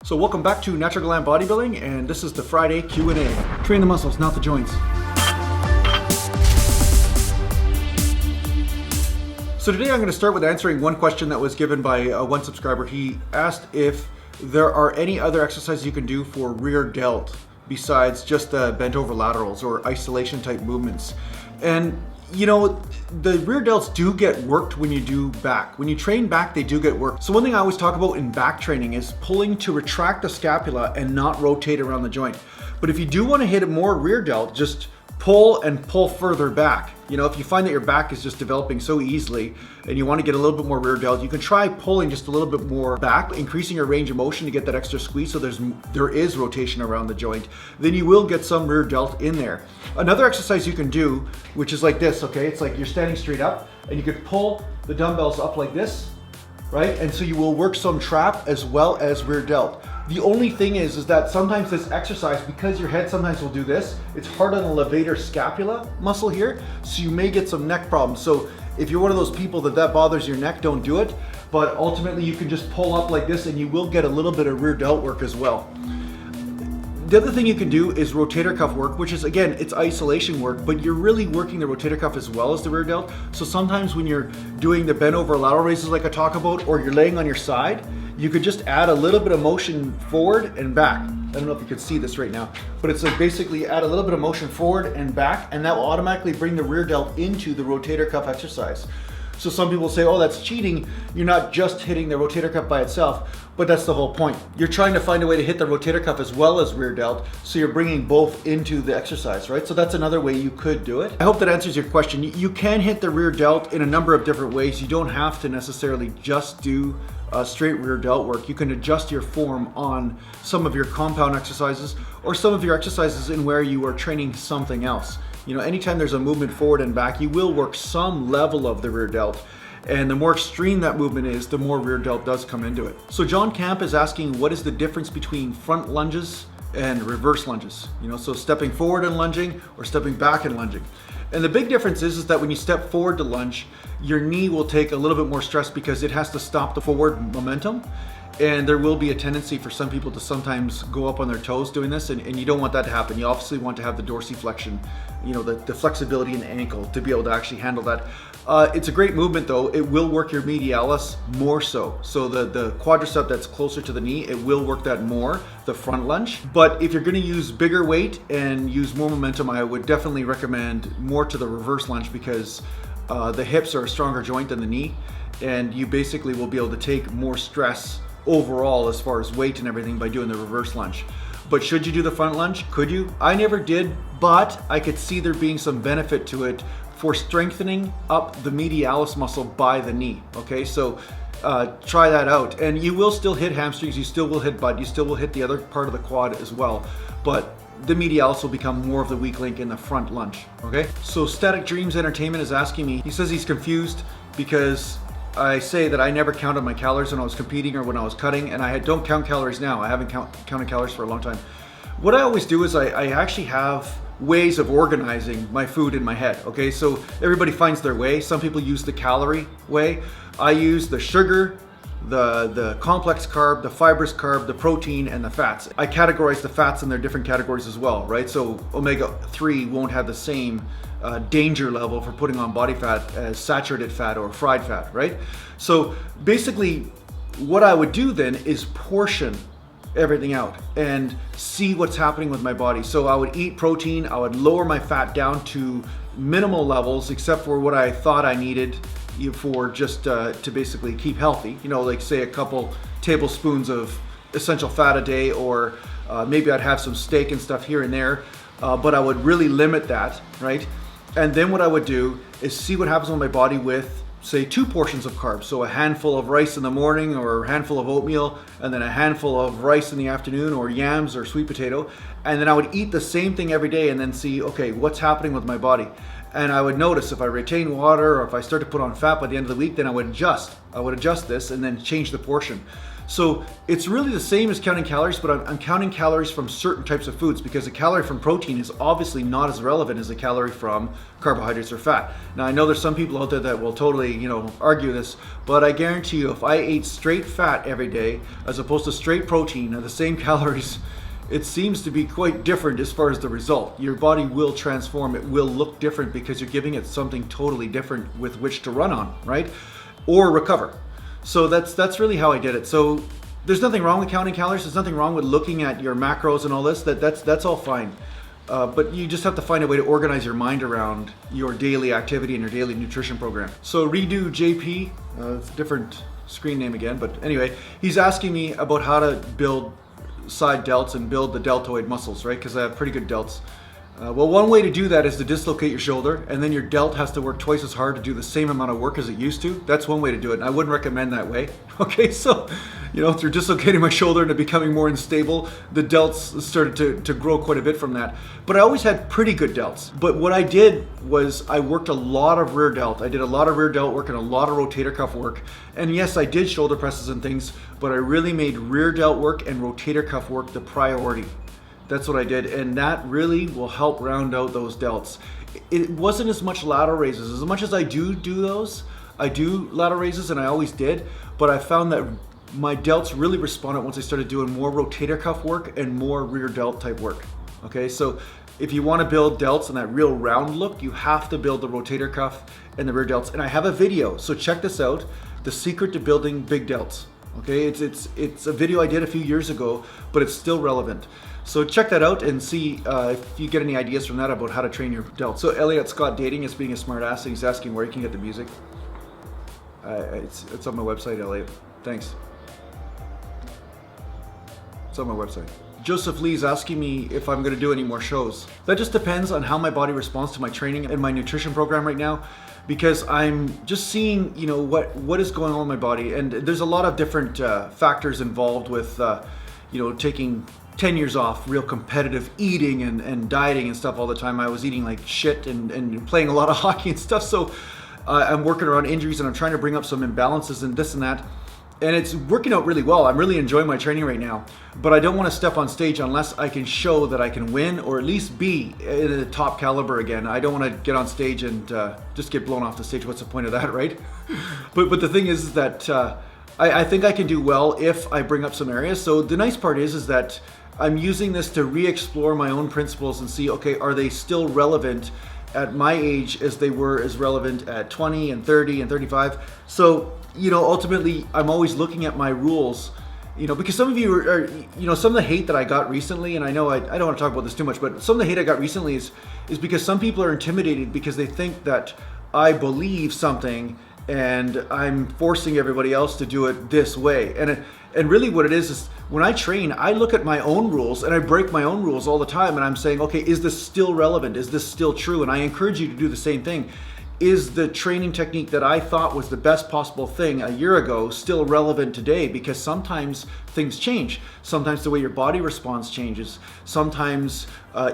So welcome back to Natural Gallant Bodybuilding, and this is the Friday Q&A. Train the muscles, not the joints. So today I'm going to start with answering one question that was given by one subscriber. He asked if there are any other exercises you can do for rear delt besides just the bent over laterals or isolation type movements. And you know, the rear delts do get worked when you do back. When you train back, they do get worked. So one thing I always talk about in back training is pulling to retract the scapula and not rotate around the joint. But if you do want to hit a more rear delt, just pull and pull further back. You know, if you find that your back is just developing so easily and you want to get a little bit more rear delt, you can try pulling just a little bit more back, increasing your range of motion to get that extra squeeze so there is rotation around the joint. Then you will get some rear delt in there. Another exercise you can do, which is like this, okay? It's like you're standing straight up and you could pull the dumbbells up like this, right? And so you will work some trap as well as rear delt. The only thing is that sometimes this exercise, because your head sometimes will do this, it's hard on the levator scapula muscle here, so you may get some neck problems. So if you're one of those people that bothers your neck, don't do it. But ultimately you can just pull up like this and you will get a little bit of rear delt work as well. The other thing you can do is rotator cuff work, which is, again, it's isolation work, but you're really working the rotator cuff as well as the rear delt. So sometimes when you're doing the bent over lateral raises like I talk about, or you're laying on your side, you could just add a little bit of motion forward and back. I don't know if you can see this right now, but it's like basically add a little bit of motion forward and back, and that will automatically bring the rear delt into the rotator cuff exercise. So some people say, oh, that's cheating. You're not just hitting the rotator cuff by itself, but that's the whole point. You're trying to find a way to hit the rotator cuff as well as rear delt, so you're bringing both into the exercise, right? So that's another way you could do it. I hope that answers your question. You can hit the rear delt in a number of different ways. You don't have to necessarily just do straight rear delt work. You can adjust your form on some of your compound exercises or some of your exercises in where you are training something else. You know, anytime there's a movement forward and back, you will work some level of the rear delt. And the more extreme that movement is, the more rear delt does come into it. So John Camp is asking, what is the difference between front lunges and reverse lunges? You know, so stepping forward and lunging or stepping back and lunging. And the big difference is that when you step forward to lunge, your knee will take a little bit more stress because it has to stop the forward momentum. And there will be a tendency for some people to sometimes go up on their toes doing this, and you don't want that to happen. You obviously want to have the dorsiflexion, you know, the flexibility in the ankle to be able to actually handle that. It's a great movement though. It will work your medialis more so. So the quadricep that's closer to the knee, it will work that more, the front lunge. But if you're gonna use bigger weight and use more momentum, I would definitely recommend more to the reverse lunge because the hips are a stronger joint than the knee, and you basically will be able to take more stress overall as far as weight and everything by doing the reverse lunge. But should you do the front lunge? Could you? I never did, but I could see there being some benefit to it for strengthening up the medialis muscle by the knee. Okay, so try that out. And you will still hit hamstrings, you still will hit butt, you still will hit the other part of the quad as well. But the medialis will become more of the weak link in the front lunge, okay? So Static Dreams Entertainment is asking me, he says he's confused because I say that I never counted my calories when I was competing or when I was cutting, and I don't count calories now. I haven't counted calories for a long time. What I always do is I actually have ways of organizing my food in my head, okay? So everybody finds their way. Some people use the calorie way. I use the sugar, the complex carb, the fibrous carb, the protein, and the fats. I categorize the fats in their different categories as well, right? So omega-3 won't have the same danger level for putting on body fat as saturated fat or fried fat, right? So basically what I would do then is portion everything out and see what's happening with my body. So I would eat protein, I would lower my fat down to minimal levels except for what I thought I needed for just to basically keep healthy. You know, like say a couple tablespoons of essential fat a day, or maybe I'd have some steak and stuff here and there, but I would really limit that, right? And then what I would do is see what happens with my body with, say, 2 portions of carbs. So a handful of rice in the morning or a handful of oatmeal, and then a handful of rice in the afternoon, or yams or sweet potato. And then I would eat the same thing every day and then see, okay, what's happening with my body? And I would notice if I retain water or if I start to put on fat by the end of the week, then I would adjust this and then change the portion. So it's really the same as counting calories, but I'm counting calories from certain types of foods, because a calorie from protein is obviously not as relevant as a calorie from carbohydrates or fat. Now I know there's some people out there that will totally, argue this, but I guarantee you if I ate straight fat every day as opposed to straight protein at the same calories, it seems to be quite different as far as the result. Your body will transform, it will look different because you're giving it something totally different with which to run on, right? Or recover. So that's really how I did it. So there's nothing wrong with counting calories. There's nothing wrong with looking at your macros and all this. That's all fine. But you just have to find a way to organize your mind around your daily activity and your daily nutrition program. So Redo JP, it's a different screen name again, but anyway, he's asking me about how to build side delts and build the deltoid muscles, right? Because I have pretty good delts. Well, one way to do that is to dislocate your shoulder, and then your delt has to work twice as hard to do the same amount of work as it used to. That's one way to do it, and I wouldn't recommend that way. Okay, so, through dislocating my shoulder and it becoming more unstable, the delts started to grow quite a bit from that. But I always had pretty good delts. But what I did was I worked a lot of rear delt. I did a lot of rear delt work and a lot of rotator cuff work. And yes, I did shoulder presses and things, but I really made rear delt work and rotator cuff work the priority. That's what I did, and that really will help round out those delts. It wasn't as much lateral raises. As much as I do those, I do lateral raises, and I always did, but I found that my delts really responded once I started doing more rotator cuff work and more rear delt type work. Okay, so if you want to build delts and that real round look, you have to build the rotator cuff and the rear delts. And I have a video, so check this out, The Secret to Building Big Delts. Okay, it's a video I did a few years ago, but it's still relevant. So check that out and see if you get any ideas from that about how to train your delts. So Elliot Scott Dating is being a smart ass, and he's asking where you can get the music. It's on my website, Elliot. Thanks. It's on my website. Joseph Lee's asking me if I'm going to do any more shows. That just depends on how my body responds to my training and my nutrition program right now, because I'm just seeing, what is going on in my body, and there's a lot of different factors involved with, taking 10 years off, real competitive eating and dieting and stuff all the time. I was eating like shit and playing a lot of hockey and stuff. So I'm working around injuries, and I'm trying to bring up some imbalances and this and that. And it's working out really well. I'm really enjoying my training right now, but I don't want to step on stage unless I can show that I can win or at least be in the top caliber again. I don't want to get on stage and just get blown off the stage. What's the point of that, right? But the thing is that I think I can do well if I bring up some areas. So the nice part is that I'm using this to re-explore my own principles and see, okay, are they still relevant at my age as they were as relevant at 20 and 30 and 35? So, ultimately, I'm always looking at my rules, because some of you are, some of the hate that I got recently, and I know I don't want to talk about this too much, but some of the hate I got recently is because some people are intimidated because they think that I believe something and I'm forcing everybody else to do it this way. And really what it is when I train, I look at my own rules and I break my own rules all the time, and I'm saying, okay, is this still relevant? Is this still true? And I encourage you to do the same thing. Is the training technique that I thought was the best possible thing a year ago still relevant today? Because sometimes things change. Sometimes the way your body responds changes. Sometimes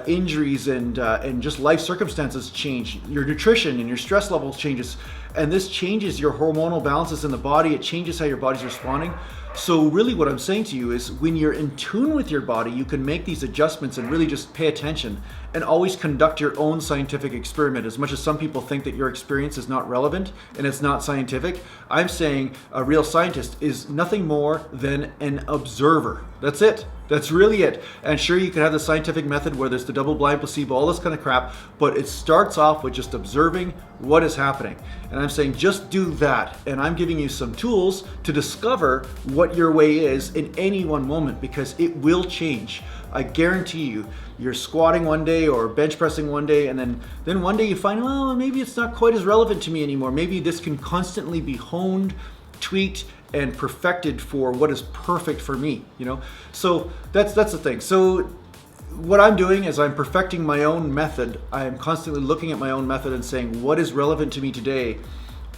injuries and just life circumstances change. Your nutrition and your stress levels changes. And this changes your hormonal balances in the body. It changes how your body's responding. So really what I'm saying to you is when you're in tune with your body, you can make these adjustments and really just pay attention and always conduct your own scientific experiment. As much as some people think that your experience is not relevant and it's not scientific, I'm saying a real scientist is nothing more than an observer. That's it. That's really it. And sure, you can have the scientific method where there's the double-blind placebo, all this kind of crap, but it starts off with just observing what is happening. And I'm saying just do that. And I'm giving you some tools to discover what your way is in any one moment, because it will change. I guarantee you, you're squatting one day or bench pressing one day, and then one day you find, well, maybe it's not quite as relevant to me anymore. Maybe this can constantly be honed, tweaked, and perfected for what is perfect for me, So that's the thing. So what I'm doing is I'm perfecting my own method. I'm constantly looking at my own method and saying what is relevant to me today,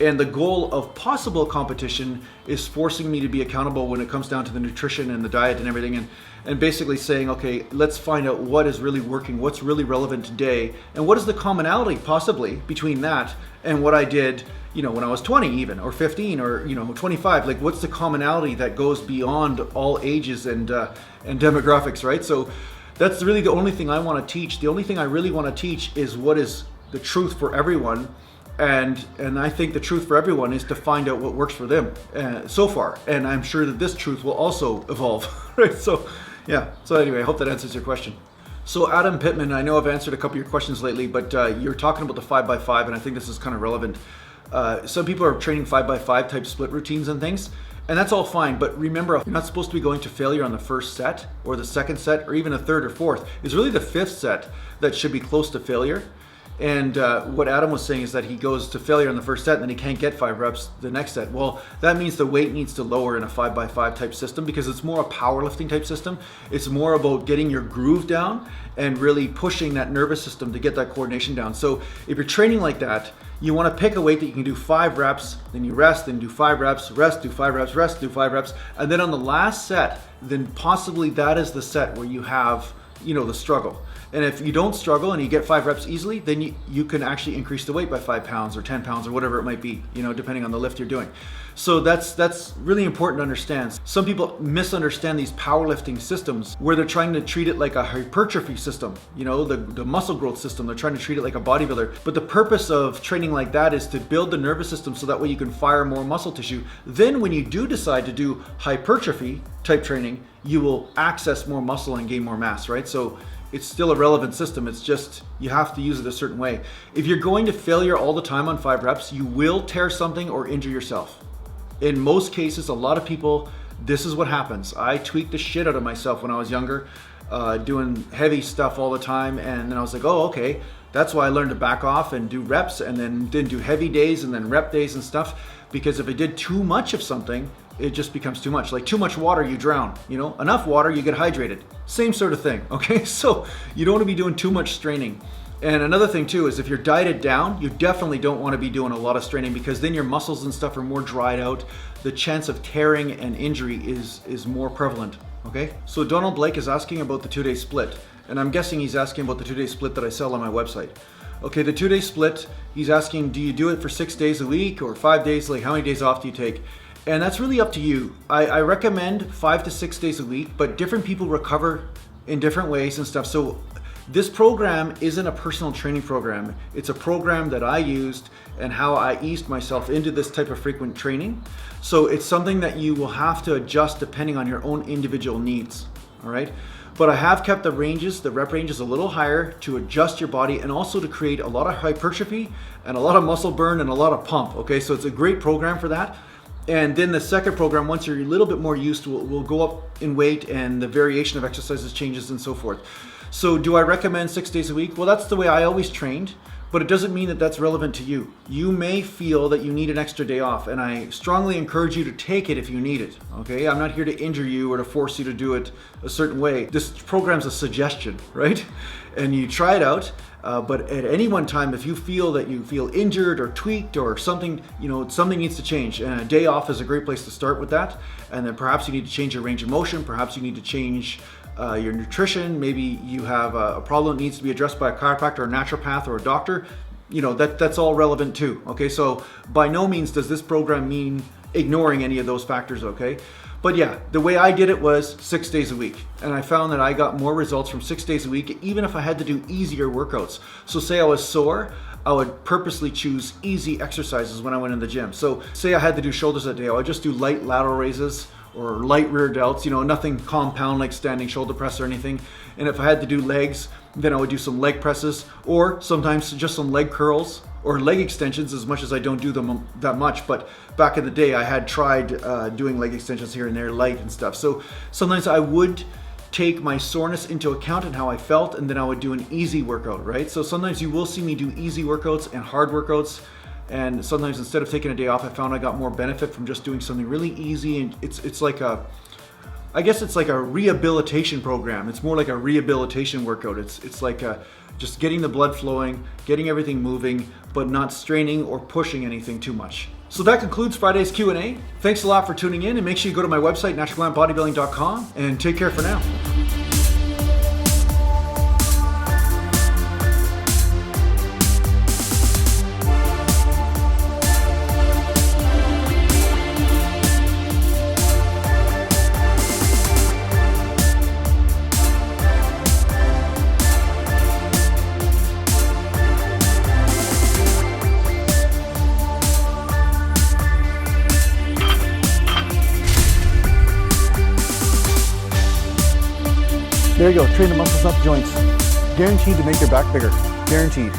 And the goal of possible competition is forcing me to be accountable when it comes down to the nutrition and the diet and everything, and basically saying, okay, let's find out what is really working, what's really relevant today, and what is the commonality possibly between that and what I did, you know, when I was 20 even, or 15, or, you know, 25. Like, what's the commonality that goes beyond all ages and demographics, right? So that's really the only thing I want to teach. The only thing I really want to teach is what is the truth for everyone. And I think the truth for everyone is to find out what works for them so far. And I'm sure that this truth will also evolve, right? So, yeah. So anyway, I hope that answers your question. So Adam Pittman, I know I've answered a couple of your questions lately, but you're talking about the 5x5, and I think this is kind of relevant. Some people are training 5x5 type split routines and things, and that's all fine. But remember, you're not supposed to be going to failure on the first set or the second set or even a third or fourth. It's really the fifth set that should be close to failure. And what Adam was saying is that he goes to failure in the first set and then he can't get 5 reps the next set. Well, that means the weight needs to lower in a 5x5 type system, because it's more a powerlifting type system. It's more about getting your groove down and really pushing that nervous system to get that coordination down. So if you're training like that, you want to pick a weight that you can do 5 reps, then you rest, then do 5 reps, rest, do 5 reps, rest, do 5 reps. And then on the last set, then possibly that is the set where you have, you know, the struggle. And if you don't struggle and you get 5 reps easily, then you can actually increase the weight by 5 pounds or 10 pounds or whatever it might be, you know, depending on the lift you're doing. So that's really important to understand. Some people misunderstand these powerlifting systems where they're trying to treat it like a hypertrophy system, you know, the muscle growth system. They're trying to treat it like a bodybuilder. But the purpose of training like that is to build the nervous system so that way you can fire more muscle tissue. Then when you do decide to do hypertrophy type training, you will access more muscle and gain more mass, right? So it's still a relevant system. It's just you have to use it a certain way. If you're going to failure all the time on 5 reps, you will tear something or injure yourself. In most cases, a lot of people, this is what happens. I tweaked the shit out of myself when I was younger, doing heavy stuff all the time. And then I was like, oh, okay. That's why I learned to back off and do reps, and then didn't do heavy days and then rep days and stuff. Because if I did too much of something, it just becomes too much. Like too much water, you drown, you know, enough water, you get hydrated. Same sort of thing, okay? So you don't want to be doing too much straining. And another thing too is if you're dieted down, you definitely don't want to be doing a lot of straining, because then your muscles and stuff are more dried out. The chance of tearing and injury is more prevalent, okay? So Donald Blake is asking about the 2-day split. And I'm guessing he's asking about the 2-day split that I sell on my website. Okay, the 2-day split, he's asking, do you do it for 6 days a week or 5 days? Like how many days off do you take? And that's really up to you. I recommend 5 to 6 days a week, but different people recover in different ways and stuff. So this program isn't a personal training program. It's a program that I used and how I eased myself into this type of frequent training. So it's something that you will have to adjust depending on your own individual needs, all right? But I have kept the ranges, the rep ranges a little higher to adjust your body and also to create a lot of hypertrophy and a lot of muscle burn and a lot of pump, okay? So it's a great program for that. And then the second program, once you're a little bit more used to it, will go up in weight and the variation of exercises changes and so forth. So do I recommend 6 days a week? Well, that's the way I always trained, but it doesn't mean that that's relevant to you. You may feel that you need an extra day off, and I strongly encourage you to take it if you need it, okay? I'm not here to injure you or to force you to do it a certain way. This program's a suggestion, right? And you try it out. But at any one time, if you feel that you feel injured or tweaked or something, you know, something needs to change. And a day off is a great place to start with that. And then perhaps you need to change your range of motion. Perhaps you need to change your nutrition. Maybe you have a problem that needs to be addressed by a chiropractor or a naturopath or a doctor. You know, that's all relevant too. Okay, so by no means does this program mean ignoring any of those factors, okay? But yeah, the way I did it was 6 days a week. And I found that I got more results from 6 days a week, even if I had to do easier workouts. So say I was sore, I would purposely choose easy exercises when I went in the gym. So say I had to do shoulders that day, I would just do light lateral raises or light rear delts, you know, nothing compound like standing shoulder press or anything. And if I had to do legs, then I would do some leg presses or sometimes just some leg curls or leg extensions, as much as I don't do them that much. But back in the day, I had tried doing leg extensions here and there, light and stuff. So sometimes I would take my soreness into account and how I felt, and then I would do an easy workout, right? So sometimes you will see me do easy workouts and hard workouts. And sometimes instead of taking a day off, I found I got more benefit from just doing something really easy. And it's like I guess it's like a rehabilitation program. It's more like a rehabilitation workout. It's like just getting the blood flowing, getting everything moving, but not straining or pushing anything too much. So that concludes Friday's Q&A. Thanks a lot for tuning in, and make sure you go to my website, naturalgallantbodybuilding.com, and take care for now. There you go, train the muscles up joints. Guaranteed to make your back bigger, guaranteed.